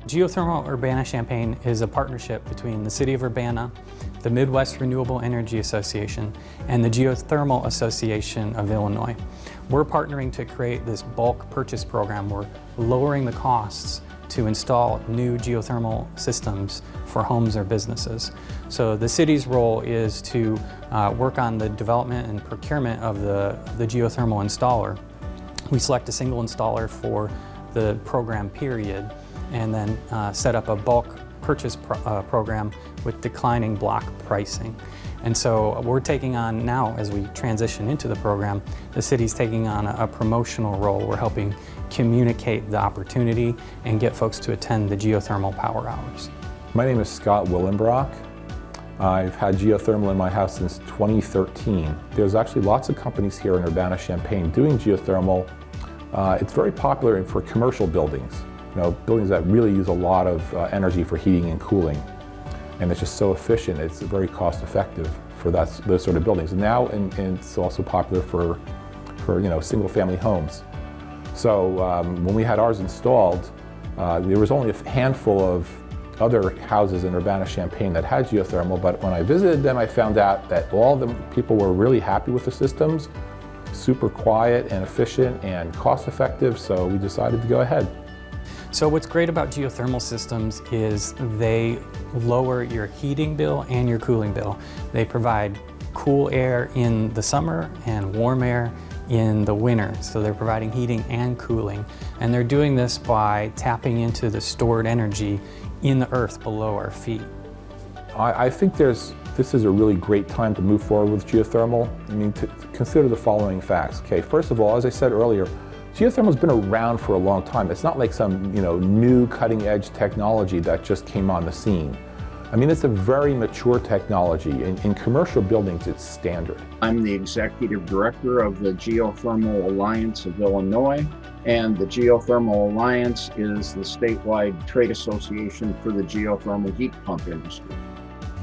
Geothermal Urbana-Champaign is a partnership between the City of Urbana, the Midwest Renewable Energy Association, and the Geothermal Association of Illinois. We're partnering to create this bulk purchase program. We're lowering the costs to install new geothermal systems for homes or businesses. So the city's role is to work on the development and procurement of the geothermal installer. We select a single installer for the program period, and then set up a bulk purchase program with declining block pricing. And so we're taking on now, as we transition into the program, the city's taking on a promotional role. We're helping communicate the opportunity and get folks to attend the geothermal power hours. My name is Scott Willenbrock. I've had geothermal in my house since 2013. There's actually lots of companies here in Urbana-Champaign doing geothermal. It's very popular for commercial buildings. Buildings that really use a lot of energy for heating and cooling. And it's just so efficient, it's very cost effective for those sort of buildings. And now it's also popular for single family homes. So when we had ours installed, there was only a handful of other houses in Urbana-Champaign that had geothermal, but when I visited them, I found out that all the people were really happy with the systems, super quiet and efficient and cost effective, so we decided to go ahead. So what's great about geothermal systems is they lower your heating bill and your cooling bill. They provide cool air in the summer and warm air in the winter. So they're providing heating and cooling. And they're doing this by tapping into the stored energy in the earth below our feet. I think this is a really great time to move forward with geothermal. I mean, to consider the following facts. Okay, first of all, as I said earlier, geothermal has been around for a long time. It's not like some new cutting-edge technology that just came on the scene. I mean, it's a very mature technology. In commercial buildings, it's standard. I'm the executive director of the Geothermal Alliance of Illinois, and the Geothermal Alliance is the statewide trade association for the geothermal heat pump industry.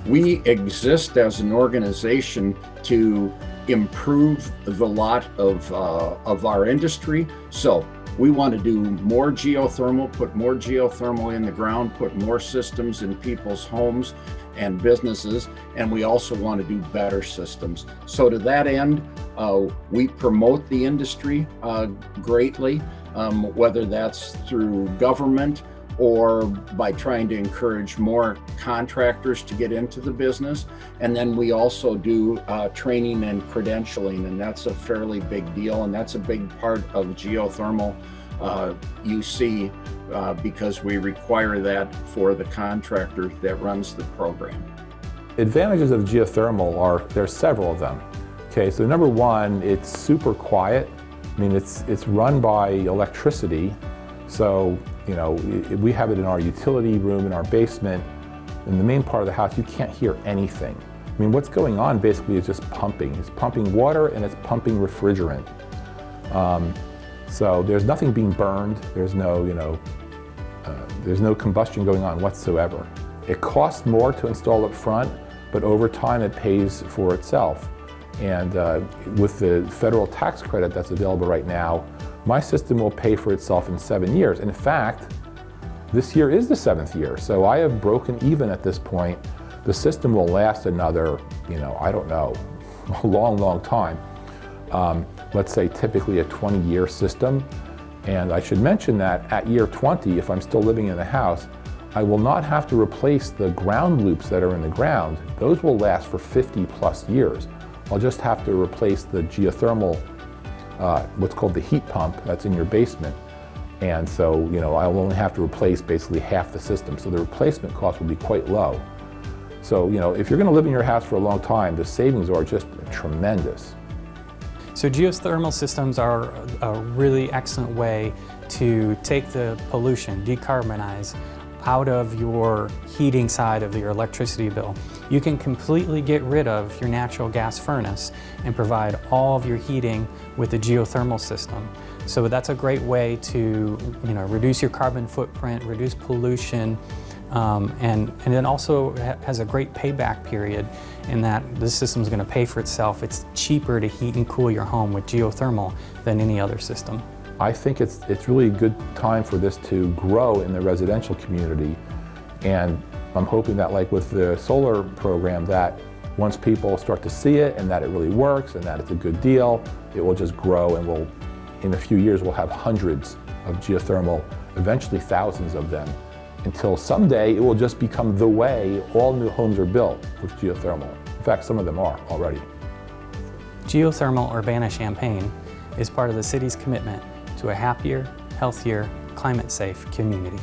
We exist as an organization to improve the lot of our industry. So we want to do more geothermal, put more geothermal in the ground, put more systems in people's homes and businesses, and we also want to do better systems. So to that end, we promote the industry greatly, whether that's through government or by trying to encourage more contractors to get into the business. And then we also do training and credentialing, and that's a fairly big deal, and that's a big part of geothermal UC because we require that for the contractor that runs the program. Advantages of geothermal there's several of them. Okay, so number one, it's super quiet. I mean, it's run by electricity. So, we have it in our utility room, in our basement. In the main part of the house, you can't hear anything. I mean, what's going on basically is just pumping. It's pumping water and it's pumping refrigerant. So there's nothing being burned. There's no combustion going on whatsoever. It costs more to install up front, but over time it pays for itself. And with the federal tax credit that's available right now, my system will pay for itself in 7 years. In fact, this year is the 7th year, so I have broken even at this point. The system will last another, I don't know, a long, long time. Let's say typically a 20-year system. And I should mention that at year 20, if I'm still living in the house, I will not have to replace the ground loops that are in the ground. Those will last for 50 plus years. I'll just have to replace the geothermal what's called the heat pump that's in your basement. And so, I'll only have to replace basically half the system. So the replacement cost will be quite low. So, if you're going to live in your house for a long time, the savings are just tremendous. So geothermal systems are a really excellent way to take the pollution, decarbonize, out of your heating side of your electricity bill. You can completely get rid of your natural gas furnace and provide all of your heating with a geothermal system. So that's a great way to reduce your carbon footprint, reduce pollution, and it also has a great payback period in that this system is going to pay for itself. It's cheaper to heat and cool your home with geothermal than any other system. I think it's really a good time for this to grow in the residential community, and I'm hoping that, like with the solar program, that once people start to see it and that it really works and that it's a good deal, it will just grow, and in a few years we'll have hundreds of geothermal, eventually thousands of them, until someday it will just become the way all new homes are built with geothermal. In fact, some of them are already. Geothermal Urbana-Champaign is part of the city's commitment to a happier, healthier, climate-safe community.